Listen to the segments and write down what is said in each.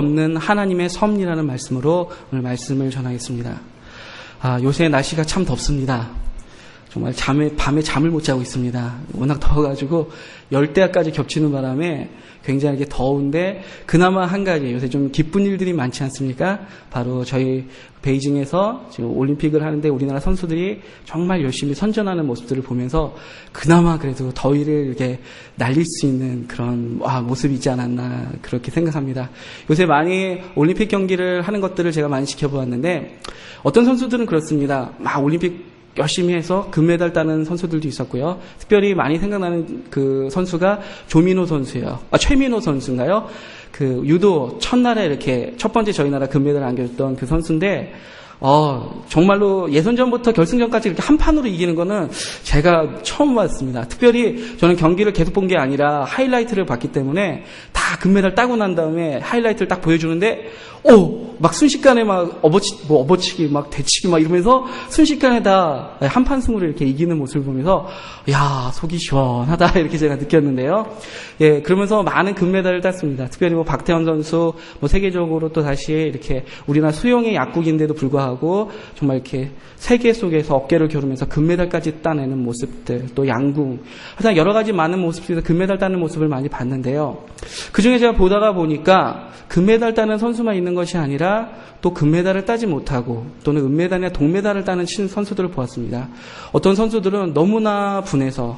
없는 하나님의 섭리라는 말씀으로 오늘 말씀을 전하겠습니다. 요새 날씨가 참 덥습니다. 정말 밤에 잠을 못 자고 있습니다. 워낙 더워가지고 열대야까지 겹치는 바람에 굉장히 더운데, 그나마 한 가지 요새 좀 기쁜 일들이 많지 않습니까? 바로 저희 베이징에서 지금 올림픽을 하는데 우리나라 선수들이 정말 열심히 선전하는 모습들을 보면서 그나마 그래도 더위를 이렇게 날릴 수 있는 그런 모습이 있지 않았나 그렇게 생각합니다. 요새 많이 올림픽 경기를 하는 것들을 제가 많이 지켜보았는데, 어떤 선수들은 그렇습니다. 막 올림픽 열심히 해서 금메달 따는 선수들도 있었고요. 특별히 많이 생각나는 그 선수가 조민호 선수예요. 최민호 선수인가요? 그 유도 첫날에 이렇게 첫 번째 저희 나라 금메달을 안겨줬던 그 선수인데, 정말로 예선전부터 결승전까지 이렇게 한 판으로 이기는 거는 제가 처음 봤습니다. 특별히 저는 경기를 계속 본 게 아니라 하이라이트를 봤기 때문에 다 금메달 따고 난 다음에 하이라이트를 딱 보여주는데, 막 순식간에 막 업어치기, 막 대치기 막 이러면서 순식간에 다 한판 승으로 이렇게 이기는 모습을 보면서, 속이 시원하다, 이렇게 제가 느꼈는데요. 예, 그러면서 많은 금메달을 땄습니다. 특별히 박태환 선수, 세계적으로 또 다시 이렇게 우리나라 수영의 약국인데도 불구하고 정말 이렇게 세계 속에서 어깨를 겨루면서 금메달까지 따내는 모습들, 또 양궁, 하여튼 여러 가지 많은 모습들에서 금메달 따는 모습을 많이 봤는데요. 그 중에 제가 보다가 보니까 금메달 따는 선수만 있는 것이 아니라 또 금메달을 따지 못하고 또는 은메달이나 동메달을 따는 선수들을 보았습니다. 어떤 선수들은 너무나 분해서,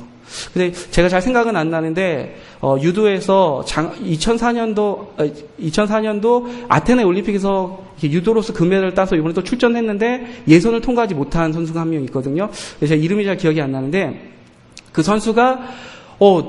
근데 제가 잘 생각은 안 나는데 유도에서 2004년도 아테네 올림픽에서 유도로서 금메달을 따서 이번에 또 출전했는데 예선을 통과하지 못한 선수가 한 명 있거든요. 제가 이름이 잘 기억이 안 나는데, 그 선수가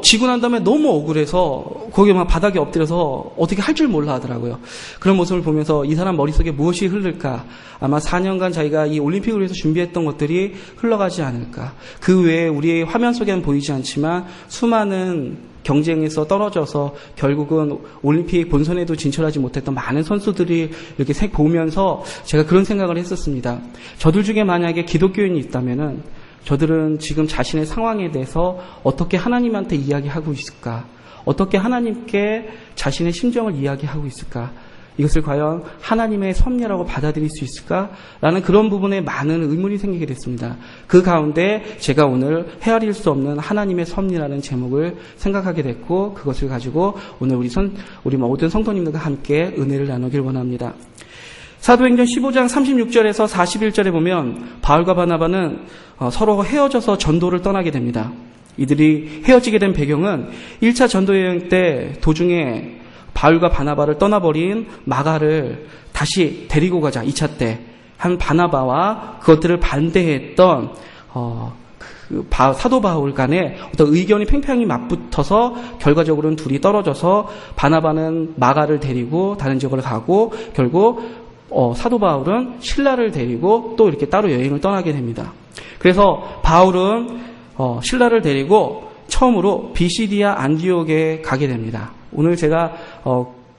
지고 난 다음에 너무 억울해서 거기에 막 바닥에 엎드려서 어떻게 할 줄 몰라 하더라고요. 그런 모습을 보면서 이 사람 머릿속에 무엇이 흐를까? 아마 4년간 자기가 이 올림픽을 위해서 준비했던 것들이 흘러가지 않을까? 그 외에 우리의 화면 속에는 보이지 않지만 수많은 경쟁에서 떨어져서 결국은 올림픽 본선에도 진출하지 못했던 많은 선수들이 이렇게 보면서 제가 그런 생각을 했었습니다. 저들 중에 만약에 기독교인이 있다면은 저들은 지금 자신의 상황에 대해서 어떻게 하나님한테 이야기하고 있을까? 어떻게 하나님께 자신의 심정을 이야기하고 있을까? 이것을 과연 하나님의 섭리라고 받아들일 수 있을까? 라는 그런 부분에 많은 의문이 생기게 됐습니다. 그 가운데 제가 오늘 헤아릴 수 없는 하나님의 섭리라는 제목을 생각하게 됐고, 그것을 가지고 오늘 우리 모든 성도님들과 함께 은혜를 나누길 원합니다. 사도행전 15장 36절에서 41절에 보면 바울과 바나바는 서로 헤어져서 전도를 떠나게 됩니다. 이들이 헤어지게 된 배경은 1차 전도 여행 때 도중에 바울과 바나바를 떠나버린 마가를 다시 데리고 가자, 2차 때 한 바나바와 그것들을 반대했던 사도 바울 간에 어떤 의견이 팽팽히 맞붙어서 결과적으로는 둘이 떨어져서 바나바는 마가를 데리고 다른 지역으로 가고, 결국 사도 바울은 실라를 데리고 또 이렇게 따로 여행을 떠나게 됩니다. 그래서 바울은 실라를 데리고 처음으로 비시디아 안디옥에 가게 됩니다. 오늘 제가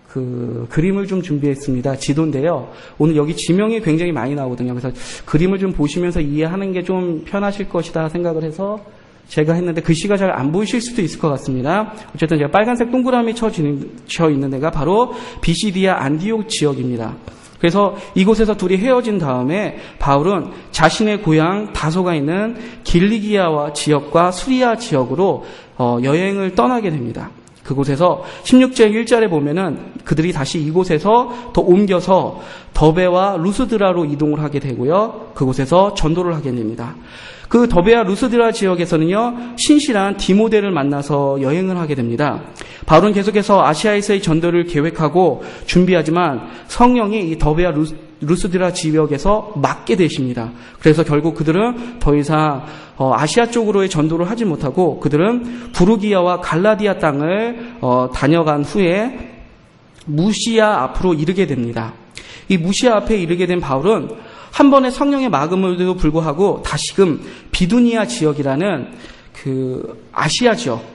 그 그림을 좀 준비했습니다. 지도인데요. 오늘 여기 지명이 굉장히 많이 나오거든요. 그래서 그림을 좀 보시면서 이해하는 게 좀 편하실 것이다 생각을 해서 제가 했는데 글씨가 잘 안 보이실 수도 있을 것 같습니다. 어쨌든 제가 빨간색 동그라미 쳐 있는 데가 바로 비시디아 안디옥 지역입니다. 그래서 이곳에서 둘이 헤어진 다음에 바울은 자신의 고향 다소가 있는 길리기아 지역과 수리아 지역으로 여행을 떠나게 됩니다. 그곳에서 16절 1절에 보면은 그들이 다시 이곳에서 더 옮겨서 더베와 루스드라로 이동을 하게 되고요. 그곳에서 전도를 하게 됩니다. 그 더베와 루스드라 지역에서는요, 신실한 디모데를 만나서 여행을 하게 됩니다. 바울은 계속해서 아시아에서의 전도를 계획하고 준비하지만 성령이 이 더베와 루스드라 지역에서 막게 되십니다. 그래서 결국 그들은 더 이상 아시아 쪽으로의 전도를 하지 못하고 그들은 부르기아와 갈라디아 땅을 다녀간 후에 무시아 앞으로 이르게 됩니다. 이 무시아 앞에 이르게 된 바울은 한 번의 성령의 막음에도 불구하고 다시금 비두니아 지역이라는 그 아시아 지역,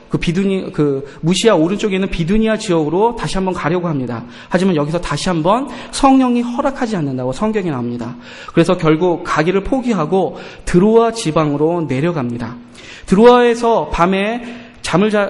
무시아 오른쪽에 있는 비두니아 지역으로 다시 한번 가려고 합니다. 하지만 여기서 다시 한번 성령이 허락하지 않는다고 성경에 나옵니다. 그래서 결국 가기를 포기하고 드로아 지방으로 내려갑니다. 드로아에서 밤에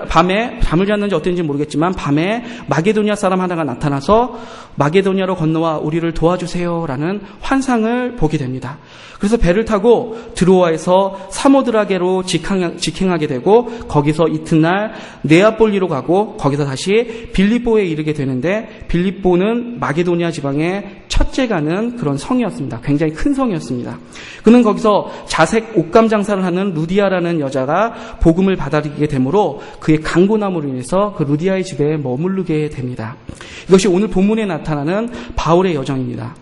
밤에 잠을 잤는지 어땠는지 모르겠지만 밤에 마게도니아 사람 하나가 나타나서 마게도니아로 건너와 우리를 도와주세요라는 환상을 보게 됩니다. 그래서 배를 타고 드로아에서 사모드라게로 직행하게 되고 거기서 이튿날 네아폴리로 가고 거기서 다시 빌립보에 이르게 되는데 빌립보는 마게도니아 지방의 첫째 가는 그런 성이었습니다. 굉장히 큰 성이었습니다. 그는 거기서 자색 옷감 장사를 하는 루디아라는 여자가 복음을 받아들이게 되므로 그의 강고남으로 인해서 그 루디아의 집에 머무르게 됩니다. 이것이 오늘 본문에 나타나는 바울의 여정입니다.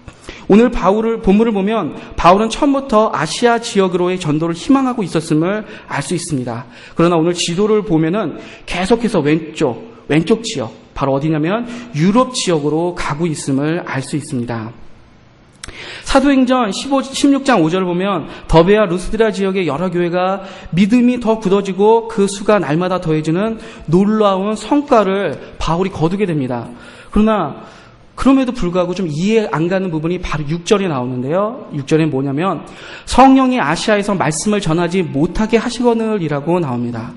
오늘 본문을 보면 바울은 처음부터 아시아 지역으로의 전도를 희망하고 있었음을 알 수 있습니다. 그러나 오늘 지도를 보면은 계속해서 왼쪽 지역, 바로 어디냐면 유럽 지역으로 가고 있음을 알 수 있습니다. 사도행전 16장 5절을 보면 더베와 루스드라 지역의 여러 교회가 믿음이 더 굳어지고 그 수가 날마다 더해지는 놀라운 성과를 바울이 거두게 됩니다. 그럼에도 불구하고 좀 이해 안 가는 부분이 바로 6절에 나오는데요. 6절에 뭐냐면 성령이 아시아에서 말씀을 전하지 못하게 하시거늘이라고 나옵니다.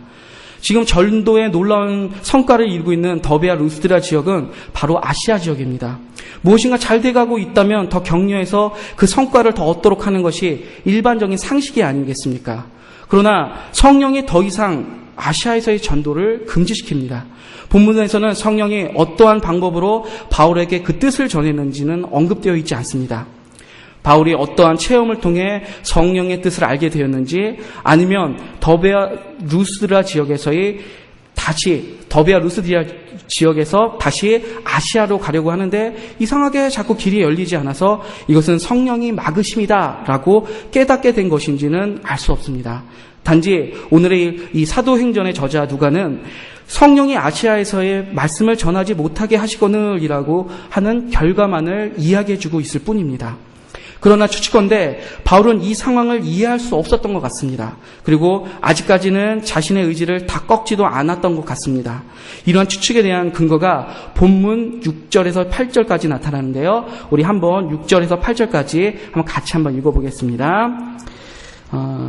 지금 전도의 놀라운 성과를 이루고 있는 더베와 루스드라 지역은 바로 아시아 지역입니다. 무엇인가 잘 돼가고 있다면 더 격려해서 그 성과를 더 얻도록 하는 것이 일반적인 상식이 아니겠습니까? 그러나 성령이 더 이상 아시아에서의 전도를 금지시킵니다. 본문에서는 성령이 어떠한 방법으로 바울에게 그 뜻을 전했는지는 언급되어 있지 않습니다. 바울이 어떠한 체험을 통해 성령의 뜻을 알게 되었는지 아니면 더베와 루스드라 지역에서 다시 아시아로 가려고 하는데 이상하게 자꾸 길이 열리지 않아서 이것은 성령이 막으심이다라고 깨닫게 된 것인지는 알 수 없습니다. 단지 오늘의 이 사도행전의 저자 누가는 성령이 아시아에서의 말씀을 전하지 못하게 하시거늘이라고 하는 결과만을 이야기해주고 있을 뿐입니다. 그러나 추측컨대 바울은 이 상황을 이해할 수 없었던 것 같습니다. 그리고 아직까지는 자신의 의지를 다 꺾지도 않았던 것 같습니다. 이러한 추측에 대한 근거가 본문 6절에서 8절까지 나타나는데요. 우리 한번 6절에서 8절까지 한번 같이 한번 읽어보겠습니다.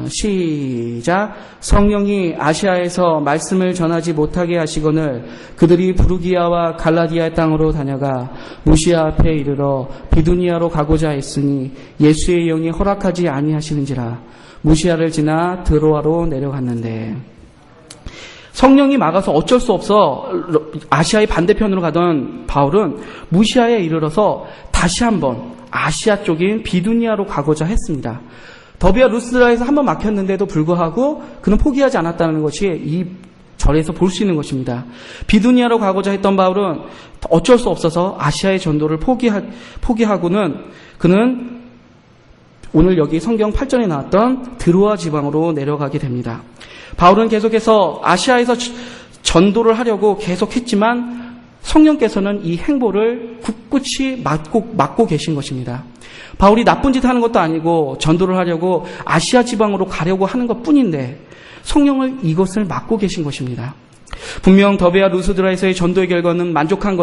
시작. 성령이 아시아에서 말씀을 전하지 못하게 하시거늘 그들이 부르기아와 갈라디아 땅으로 다녀가 무시아 앞에 이르러 비두니아로 가고자 했으니 예수의 영이 허락하지 아니하시는지라 무시아를 지나 드로아로 내려갔는데 성령이 막아서 어쩔 수 없어 아시아의 반대편으로 가던 바울은 무시아에 이르러서 다시 한번 아시아 쪽인 비두니아로 가고자 했습니다. 더베와 루스드라에서 한번 막혔는데도 불구하고 그는 포기하지 않았다는 것이 이 절에서 볼 수 있는 것입니다. 비두니아로 가고자 했던 바울은 어쩔 수 없어서 아시아의 전도를 포기하고는 그는 오늘 여기 성경 8절에 나왔던 드로아 지방으로 내려가게 됩니다. 바울은 계속해서 아시아에서 전도를 하려고 계속했지만 성령께서는 이 행보를 굳굳이 막고 계신 것입니다. 바울이 나쁜 짓 하는 것도 아니고 전도를 하려고 아시아 지방으로 가려고 하는 것뿐인데 성령을 이것을 막고 계신 것입니다. 분명 더베와 루스드라에서의 전도의 결과는 만족할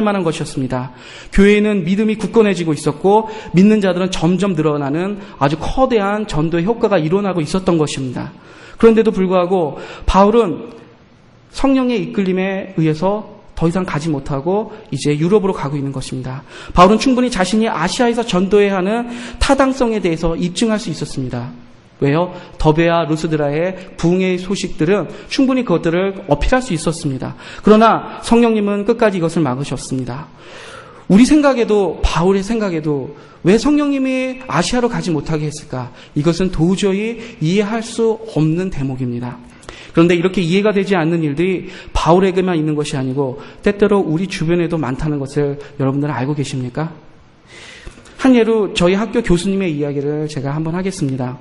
만한 것이었습니다. 교회에는 믿음이 굳건해지고 있었고 믿는 자들은 점점 늘어나는 아주 거대한 전도의 효과가 일어나고 있었던 것입니다. 그런데도 불구하고 바울은 성령의 이끌림에 의해서 더 이상 가지 못하고 이제 유럽으로 가고 있는 것입니다. 바울은 충분히 자신이 아시아에서 전도해야 하는 타당성에 대해서 입증할 수 있었습니다. 왜요? 더베와 루스드라의 부흥의 소식들은 충분히 그것들을 어필할 수 있었습니다. 그러나 성령님은 끝까지 이것을 막으셨습니다. 우리 생각에도 바울의 생각에도 왜 성령님이 아시아로 가지 못하게 했을까? 이것은 도저히 이해할 수 없는 대목입니다. 그런데 이렇게 이해가 되지 않는 일들이 바울에게만 있는 것이 아니고 때때로 우리 주변에도 많다는 것을 여러분들은 알고 계십니까? 한 예로 저희 학교 교수님의 이야기를 제가 한번 하겠습니다.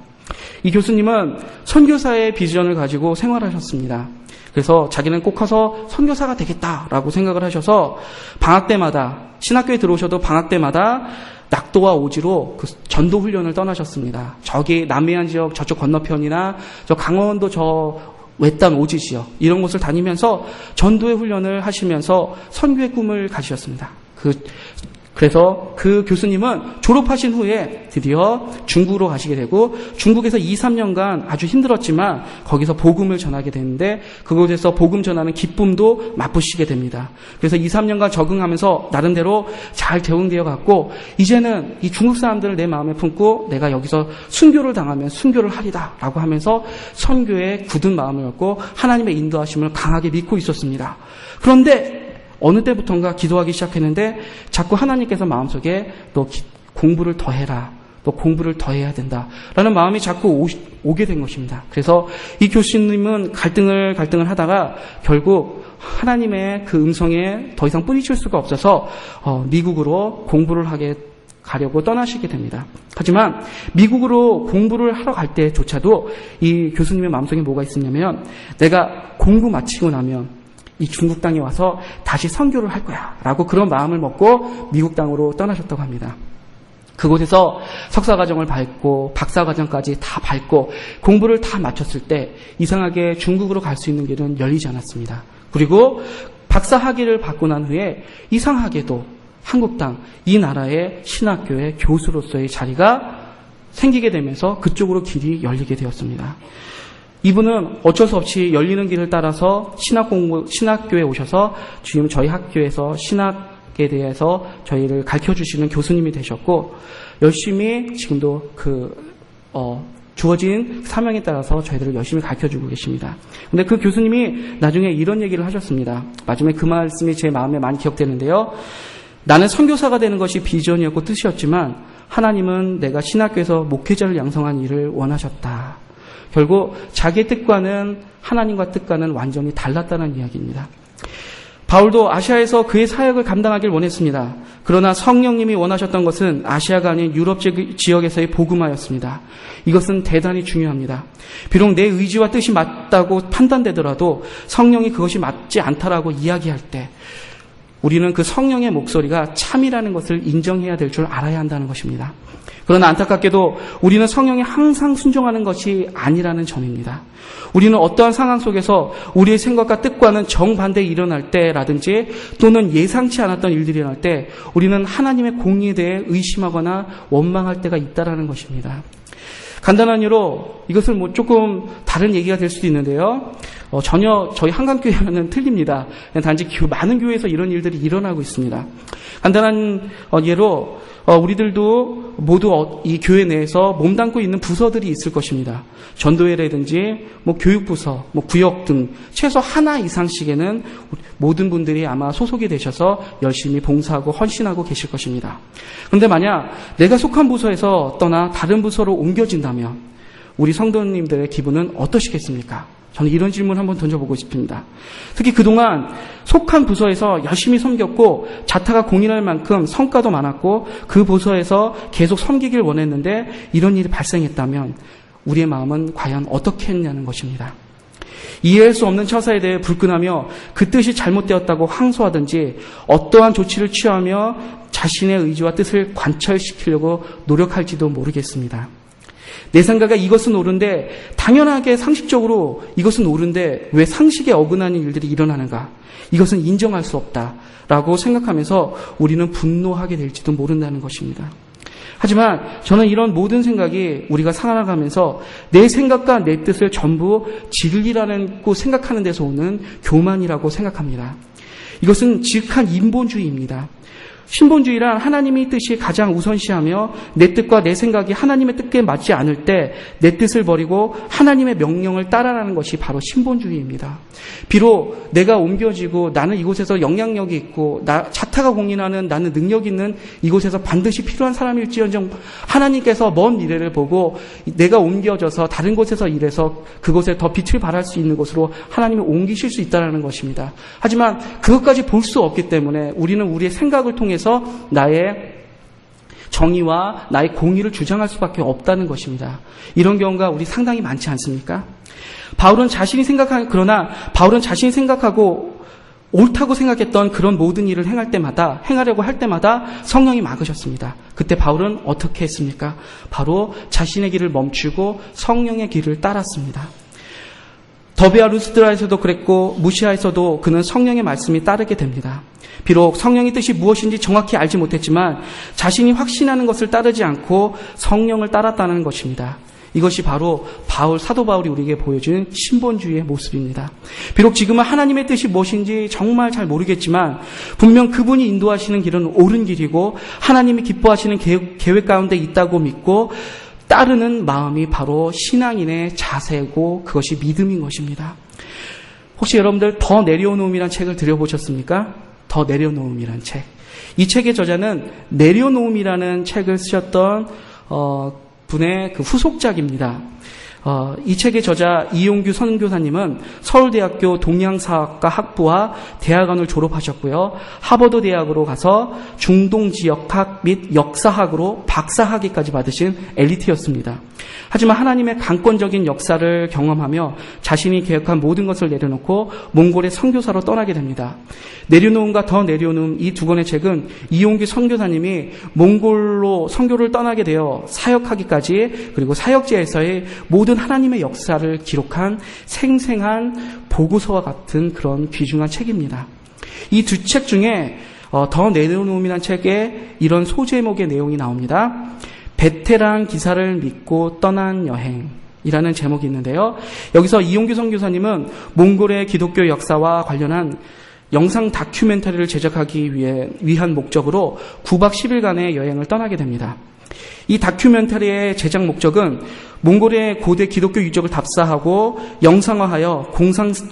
이 교수님은 선교사의 비전을 가지고 생활하셨습니다. 그래서 자기는 꼭 커서 선교사가 되겠다라고 생각을 하셔서 방학 때마다 신학교에 들어오셔도 방학 때마다 낙도와 오지로 그 전도 훈련을 떠나셨습니다. 저기 남해안 지역 저쪽 건너편이나 저 강원도 저 외딴 오지 지역 이런 곳을 다니면서 전도의 훈련을 하시면서 선교의 꿈을 가지셨습니다. 그래서 그 교수님은 졸업하신 후에 드디어 중국으로 가시게 되고 중국에서 2, 3년간 아주 힘들었지만 거기서 복음을 전하게 되는데 그곳에서 복음 전하는 기쁨도 맛보시게 됩니다. 그래서 2, 3년간 적응하면서 나름대로 잘 적응되어 갔고 이제는 이 중국 사람들을 내 마음에 품고 내가 여기서 순교를 당하면 순교를 하리다 라고 하면서 선교에 굳은 마음을 갖고 하나님의 인도하심을 강하게 믿고 있었습니다. 그런데 어느 때부턴가 기도하기 시작했는데 자꾸 하나님께서 마음속에 너 공부를 더 해라. 너 공부를 더 해야 된다. 라는 마음이 자꾸 오게 된 것입니다. 그래서 이 교수님은 갈등을 하다가 결국 하나님의 그 음성에 더 이상 뿌리칠 수가 없어서 미국으로 공부를 가려고 떠나시게 됩니다. 하지만 미국으로 공부를 하러 갈 때조차도 이 교수님의 마음속에 뭐가 있었냐면 내가 공부 마치고 나면 이 중국 땅에 와서 다시 선교를 할 거야 라고 그런 마음을 먹고 미국 땅으로 떠나셨다고 합니다. 그곳에서 석사과정을 밟고 박사과정까지 다 밟고 공부를 다 마쳤을 때 이상하게 중국으로 갈 수 있는 길은 열리지 않았습니다. 그리고 박사학위를 받고 난 후에 이상하게도 한국 땅, 이 나라의 신학교의 교수로서의 자리가 생기게 되면서 그쪽으로 길이 열리게 되었습니다. 이분은 어쩔 수 없이 열리는 길을 따라서 신학교에 오셔서 지금 저희 학교에서 신학에 대해서 저희를 가르쳐주시는 교수님이 되셨고 열심히 지금도 주어진 사명에 따라서 저희들을 열심히 가르쳐주고 계십니다. 근데 그 교수님이 나중에 이런 얘기를 하셨습니다. 마지막에 그 말씀이 제 마음에 많이 기억되는데요. 나는 선교사가 되는 것이 비전이었고 뜻이었지만 하나님은 내가 신학교에서 목회자를 양성한 일을 원하셨다. 결국 자기의 뜻과는 하나님과 뜻과는 완전히 달랐다는 이야기입니다. 바울도 아시아에서 그의 사역을 감당하길 원했습니다. 그러나 성령님이 원하셨던 것은 아시아가 아닌 유럽 지역에서의 복음화였습니다. 이것은 대단히 중요합니다. 비록 내 의지와 뜻이 맞다고 판단되더라도 성령이 그것이 맞지 않다라고 이야기할 때 우리는 그 성령의 목소리가 참이라는 것을 인정해야 될 줄 알아야 한다는 것입니다. 그러나 안타깝게도 우리는 성령에 항상 순종하는 것이 아니라는 점입니다. 우리는 어떠한 상황 속에서 우리의 생각과 뜻과는 정반대에 일어날 때라든지 또는 예상치 않았던 일들이 일어날 때 우리는 하나님의 공의에 대해 의심하거나 원망할 때가 있다는 것입니다. 간단한 예로 이것을 조금 다른 얘기가 될 수도 있는데요. 전혀 저희 한강교회와는 틀립니다. 단지 많은 교회에서 이런 일들이 일어나고 있습니다. 간단한 예로 우리들도 모두 이 교회 내에서 몸담고 있는 부서들이 있을 것입니다. 전도회라든지 교육부서, 구역 등 최소 하나 이상씩에는 모든 분들이 아마 소속이 되셔서 열심히 봉사하고 헌신하고 계실 것입니다. 그런데 만약 내가 속한 부서에서 떠나 다른 부서로 옮겨진다면 우리 성도님들의 기분은 어떠시겠습니까? 저는 이런 질문 한번 던져보고 싶습니다. 특히 그동안 속한 부서에서 열심히 섬겼고 자타가 공인할 만큼 성과도 많았고 그 부서에서 계속 섬기길 원했는데 이런 일이 발생했다면 우리의 마음은 과연 어떻게 했냐는 것입니다. 이해할 수 없는 처사에 대해 불끈하며 그 뜻이 잘못되었다고 항소하든지 어떠한 조치를 취하며 자신의 의지와 뜻을 관철시키려고 노력할지도 모르겠습니다. 내 생각에 이것은 옳은데 당연하게 상식적으로 이것은 옳은데 왜 상식에 어긋나는 일들이 일어나는가? 이것은 인정할 수 없다라고 생각하면서 우리는 분노하게 될지도 모른다는 것입니다. 하지만 저는 이런 모든 생각이 우리가 살아가면서 내 생각과 내 뜻을 전부 진리라고 생각하는 데서 오는 교만이라고 생각합니다. 이것은 지극한 인본주의입니다. 신본주의란 하나님의 뜻이 가장 우선시하며 내 뜻과 내 생각이 하나님의 뜻에 맞지 않을 때 내 뜻을 버리고 하나님의 명령을 따라라는 것이 바로 신본주의입니다. 비록 내가 옮겨지고 나는 이곳에서 영향력이 있고 자타가 공인하는 나는 능력 있는 이곳에서 반드시 필요한 사람일지언정 하나님께서 먼 미래를 보고 내가 옮겨져서 다른 곳에서 일해서 그곳에 더 빛을 발할 수 있는 곳으로 하나님이 옮기실 수 있다는 것입니다. 하지만 그것까지 볼 수 없기 때문에 우리는 우리의 생각을 통해서 나의 정의와 나의 공의를 주장할 수밖에 없다는 것입니다. 이런 경우가 우리 상당히 많지 않습니까? 그러나 바울은 자신이 생각하고 옳다고 생각했던 그런 모든 일을 행하려고 할 때마다 성령이 막으셨습니다. 그때 바울은 어떻게 했습니까? 바로 자신의 길을 멈추고 성령의 길을 따랐습니다. 더베아 루스드라에서도 그랬고 무시아에서도 그는 성령의 말씀이 따르게 됩니다. 비록 성령의 뜻이 무엇인지 정확히 알지 못했지만 자신이 확신하는 것을 따르지 않고 성령을 따랐다는 것입니다. 이것이 바로 사도 바울이 우리에게 보여준 신본주의의 모습입니다. 비록 지금은 하나님의 뜻이 무엇인지 정말 잘 모르겠지만 분명 그분이 인도하시는 길은 옳은 길이고 하나님이 기뻐하시는 계획 가운데 있다고 믿고 따르는 마음이 바로 신앙인의 자세고 그것이 믿음인 것입니다. 혹시 여러분들 더 내려놓음이란 책을 들여보셨습니까? 더 내려놓음이란 책. 이 책의 저자는 내려놓음이라는 책을 쓰셨던 분의 그 후속작입니다. 이 책의 저자 이용규 선교사님은 서울대학교 동양사학과 학부와 대학원을 졸업하셨고요. 하버드 대학으로 가서 중동지역학 및 역사학으로 박사학위까지 받으신 엘리트였습니다. 하지만 하나님의 강권적인 역사를 경험하며 자신이 계획한 모든 것을 내려놓고 몽골의 선교사로 떠나게 됩니다. 내려놓음과 더 내려놓음 이 두 권의 책은 이용규 선교사님이 몽골로 선교를 떠나게 되어 사역하기까지 그리고 사역지에서의 모든 하나님의 역사를 기록한 생생한 보고서와 같은 그런 귀중한 책입니다. 이 두 책 중에 더 내려놓음이라는 책에 이런 소제목의 내용이 나옵니다. 베테랑 기사를 믿고 떠난 여행이라는 제목이 있는데요. 여기서 이용규 선교사님은 몽골의 기독교 역사와 관련한 영상 다큐멘터리를 제작하기 위한 목적으로 9박 10일간의 여행을 떠나게 됩니다. 이 다큐멘터리의 제작 목적은 몽골의 고대 기독교 유적을 답사하고 영상화하여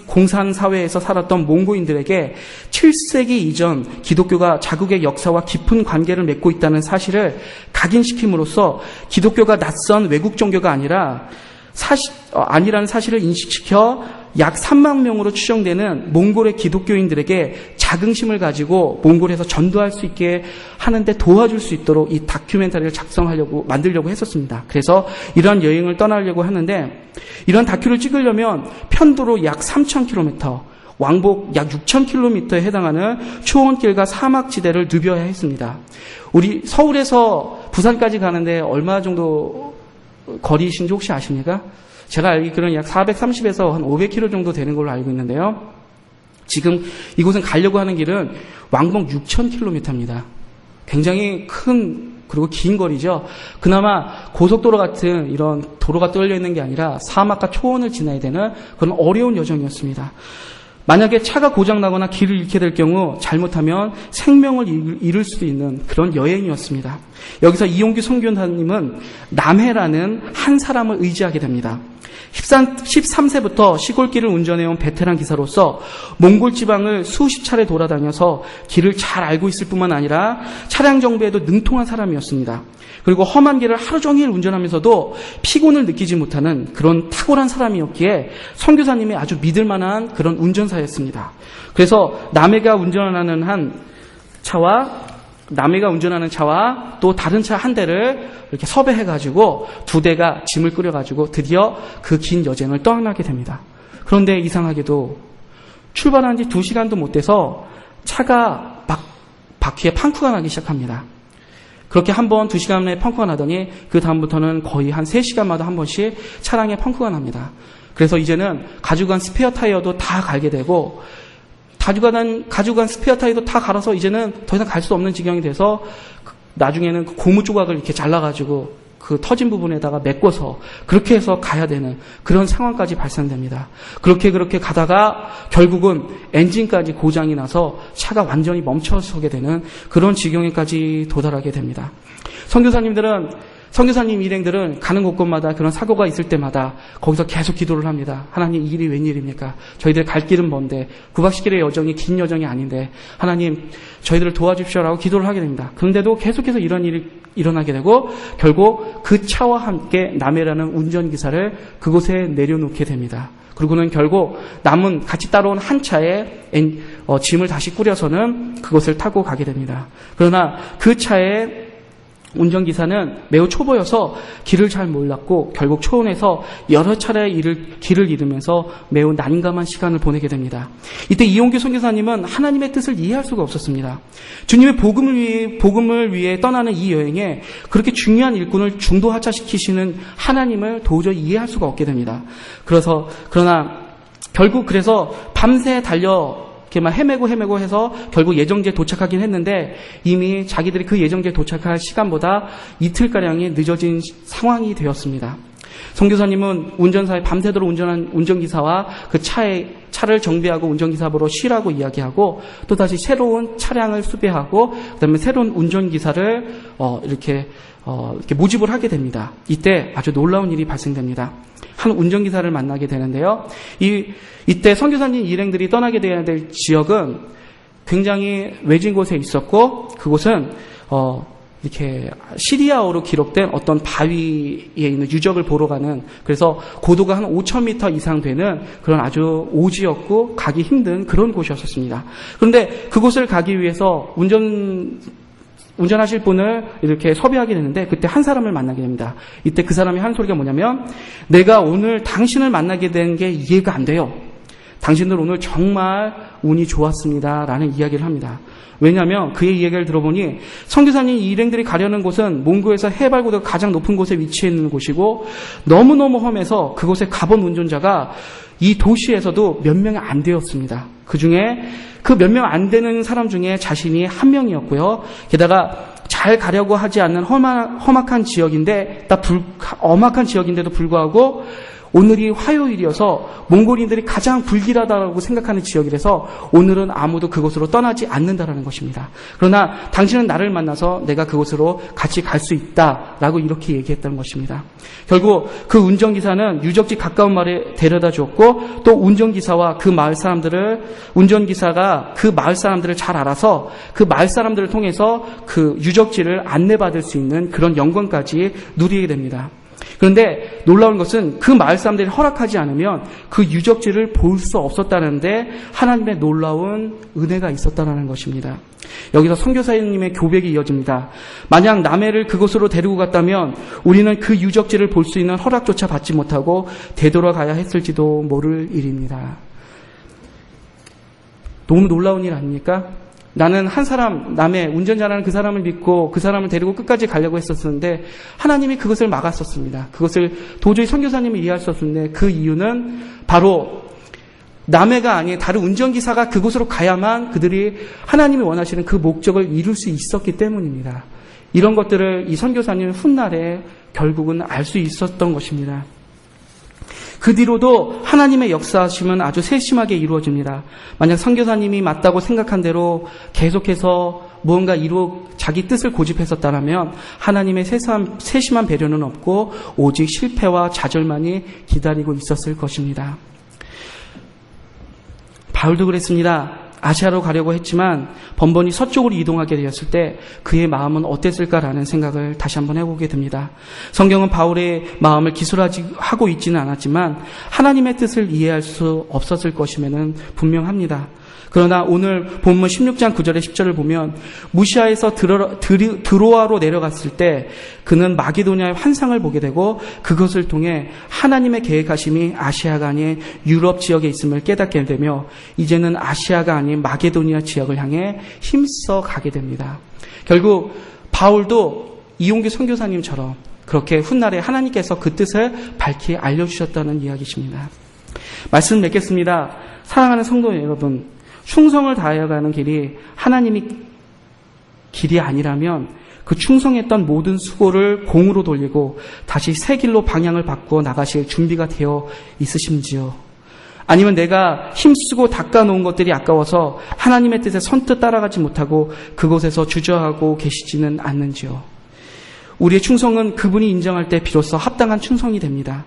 공산사회에서 살았던 몽고인들에게 7세기 이전 기독교가 자국의 역사와 깊은 관계를 맺고 있다는 사실을 각인시킴으로써 기독교가 낯선 외국 종교가 아니라는 사실을 인식시켜 약 3만 명으로 추정되는 몽골의 기독교인들에게 자긍심을 가지고 몽골에서 전도할 수 있게 하는데 도와줄 수 있도록 이 다큐멘터리를 만들려고 했었습니다. 그래서 이런 여행을 떠나려고 하는데 이런 다큐를 찍으려면 편도로 약 3,000km, 왕복 약 6,000km에 해당하는 초원길과 사막지대를 누벼야 했습니다. 우리 서울에서 부산까지 가는데 얼마 정도 거리이신지 혹시 아십니까? 제가 알기로는 약 430에서 한 500km 정도 되는 걸로 알고 있는데요. 지금 이곳은 가려고 하는 길은 왕복 6,000km입니다. 굉장히 큰 그리고 긴 거리죠. 그나마 고속도로 같은 이런 도로가 뚫려 있는 게 아니라 사막과 초원을 지나야 되는 그런 어려운 여정이었습니다. 만약에 차가 고장나거나 길을 잃게 될 경우 잘못하면 생명을 잃을 수도 있는 그런 여행이었습니다. 여기서 이용규 선교사님은 남해라는 한 사람을 의지하게 됩니다. 13세부터 시골길을 운전해온 베테랑 기사로서 몽골 지방을 수십 차례 돌아다녀서 길을 잘 알고 있을 뿐만 아니라 차량 정비에도 능통한 사람이었습니다. 그리고 험한 길을 하루 종일 운전하면서도 피곤을 느끼지 못하는 그런 탁월한 사람이었기에 선교사님이 아주 믿을 만한 그런 운전사였습니다. 그래서 남해가 운전하는 차와 또 다른 차 한 대를 이렇게 섭외해가지고 두 대가 짐을 끌어가지고 드디어 그 긴 여정을 떠나게 됩니다. 그런데 이상하게도 출발한 지 2시간도 못 돼서 차가 막 바퀴에 펑크가 나기 시작합니다. 그렇게 한 번 2시간에 펑크가 나더니 그 다음부터는 거의 한 3시간마다 한 번씩 차량에 펑크가 납니다. 그래서 이제는 가지고 간 스페어 타이어도 다 갈게 되고 가지고 간 스페어 타이어도 다 갈아서 이제는 더 이상 갈 수 없는 지경이 돼서 나중에는 그 고무 조각을 이렇게 잘라가지고 그 터진 부분에다가 메꿔서 그렇게 해서 가야 되는 그런 상황까지 발생됩니다. 그렇게 가다가 결국은 엔진까지 고장이 나서 차가 완전히 멈춰서게 되는 그런 지경에까지 도달하게 됩니다. 선교사님 일행들은 가는 곳곳마다 그런 사고가 있을 때마다 거기서 계속 기도를 합니다. 하나님, 이 일이 웬일입니까? 저희들 갈 길은 먼데 9박 10일의 여정이 긴 여정이 아닌데 하나님, 저희들을 도와주십시오라고 기도를 하게 됩니다. 그런데도 계속해서 이런 일이 일어나게 되고 결국 그 차와 함께 남해라는 운전기사를 그곳에 내려놓게 됩니다. 그리고는 결국 남은 같이 따라온 한 차에 짐을 다시 꾸려서는 그곳을 타고 가게 됩니다. 그러나 그 차에 운전기사는 매우 초보여서 길을 잘 몰랐고 결국 초원에서 여러 차례 길을 잃으면서 매우 난감한 시간을 보내게 됩니다. 이때 이용규 선교사님은 하나님의 뜻을 이해할 수가 없었습니다. 주님의 복음을 위해 떠나는 이 여행에 그렇게 중요한 일꾼을 중도 하차시키시는 하나님을 도저히 이해할 수가 없게 됩니다. 그러나 결국 그래서 밤새 달려 이렇게만 헤매고 해서 결국 예정지에 도착하긴 했는데 이미 자기들이 그 예정지에 도착할 시간보다 이틀가량이 늦어진 상황이 되었습니다. 선교사님은 운전사에 밤새도록 운전한 운전기사와 그 차를 정비하고 운전기사로 쉬라고 이야기하고 또다시 새로운 차량을 수배하고 그다음에 새로운 운전기사를 이렇게 모집을 하게 됩니다. 이때 아주 놀라운 일이 발생됩니다. 한 운전기사를 만나게 되는데요. 이때 선교사님 일행들이 떠나게 되어야 될 지역은 굉장히 외진 곳에 있었고 그곳은 이렇게 시리아어로 기록된 어떤 바위에 있는 유적을 보러 가는, 그래서 고도가 한 5,000m 이상 되는 그런 아주 오지였고 가기 힘든 그런 곳이었습니다. 그런데 그곳을 가기 위해서 운전하실 분을 이렇게 섭외하게 되는데 그때 한 사람을 만나게 됩니다. 이때 그 사람이 한 소리가 뭐냐면, 내가 오늘 당신을 만나게 된 게 이해가 안 돼요. 당신들 오늘 정말 운이 좋았습니다. 라는 이야기를 합니다. 왜냐하면 그의 이야기를 들어보니 선교사님 일행들이 가려는 곳은 몽고에서 해발 고도가 가장 높은 곳에 위치해 있는 곳이고 너무너무 험해서 그곳에 가본 운전자가 이 도시에서도 몇 명이 안 되었습니다. 그중에 그 몇 명 안 되는 사람 중에 자신이 한 명이었고요. 게다가 잘 가려고 하지 않는 험악한 지역인데, 엄악한 지역인데도 불구하고 오늘이 화요일이어서 몽골인들이 가장 불길하다고 생각하는 지역이라서 오늘은 아무도 그곳으로 떠나지 않는다라는 것입니다. 그러나 당신은 나를 만나서 내가 그곳으로 같이 갈 수 있다라고 이렇게 얘기했다는 것입니다. 결국 그 운전기사는 유적지 가까운 마을에 데려다 주었고 또 운전기사가 그 마을 사람들을 잘 알아서 그 마을 사람들을 통해서 그 유적지를 안내받을 수 있는 그런 영광까지 누리게 됩니다. 그런데 놀라운 것은 그 마을 사람들이 허락하지 않으면 그 유적지를 볼 수 없었다는데 하나님의 놀라운 은혜가 있었다는 것입니다. 여기서 선교사님의 고백이 이어집니다. 만약 남해를 그곳으로 데리고 갔다면 우리는 그 유적지를 볼 수 있는 허락조차 받지 못하고 되돌아가야 했을지도 모를 일입니다. 너무 놀라운 일 아닙니까? 나는 한 사람, 남의 운전자라는 그 사람을 믿고 그 사람을 데리고 끝까지 가려고 했었는데 하나님이 그것을 막았었습니다. 그것을 도저히 선교사님이 이해할 수 없었는데 그 이유는 바로 남해가 아닌 다른 운전기사가 그곳으로 가야만 그들이 하나님이 원하시는 그 목적을 이룰 수 있었기 때문입니다. 이런 것들을 이 선교사님은 훗날에 결국은 알 수 있었던 것입니다. 그 뒤로도 하나님의 역사하심은 아주 세심하게 이루어집니다. 만약 선교사님이 맞다고 생각한 대로 계속해서 무언가 자기 뜻을 고집했었다면 하나님의 세심한 배려는 없고 오직 실패와 좌절만이 기다리고 있었을 것입니다. 바울도 그랬습니다. 아시아로 가려고 했지만 번번이 서쪽으로 이동하게 되었을 때 그의 마음은 어땠을까라는 생각을 다시 한번 해보게 됩니다. 성경은 바울의 마음을 기술하고 있지는 않았지만 하나님의 뜻을 이해할 수 없었을 것임에는 분명합니다. 그러나 오늘 본문 16장 9절에 10절을 보면 무시아에서 드로아로 내려갔을 때 그는 마게도니아의 환상을 보게 되고 그것을 통해 하나님의 계획하심이 아시아가 아닌 유럽 지역에 있음을 깨닫게 되며 이제는 아시아가 아닌 마게도니아 지역을 향해 힘써 가게 됩니다. 결국 바울도 이용규 선교사님처럼 그렇게 훗날에 하나님께서 그 뜻을 밝히 알려주셨다는 이야기십니다. 말씀 맺겠습니다. 사랑하는 성도 여러분, 충성을 다해가는 길이 하나님이 길이 아니라면 그 충성했던 모든 수고를 공으로 돌리고 다시 새 길로 방향을 바꾸어 나가실 준비가 되어 있으신지요? 아니면 내가 힘쓰고 닦아놓은 것들이 아까워서 하나님의 뜻에 선뜻 따라가지 못하고 그곳에서 주저하고 계시지는 않는지요? 우리의 충성은 그분이 인정할 때 비로소 합당한 충성이 됩니다.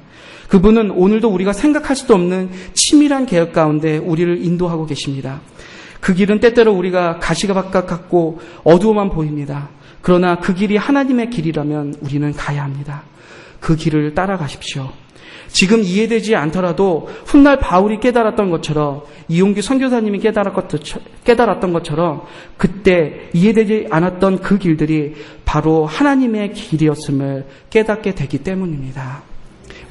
그분은 오늘도 우리가 생각할 수도 없는 치밀한 계획 가운데 우리를 인도하고 계십니다. 그 길은 때때로 우리가 가시밭 같고 어두워만 보입니다. 그러나 그 길이 하나님의 길이라면 우리는 가야 합니다. 그 길을 따라가십시오. 지금 이해되지 않더라도 훗날 바울이 깨달았던 것처럼 이용규 선교사님이 깨달았던 것처럼 그때 이해되지 않았던 그 길들이 바로 하나님의 길이었음을 깨닫게 되기 때문입니다.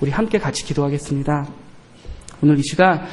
우리 함께 같이 기도하겠습니다. 오늘 이 시간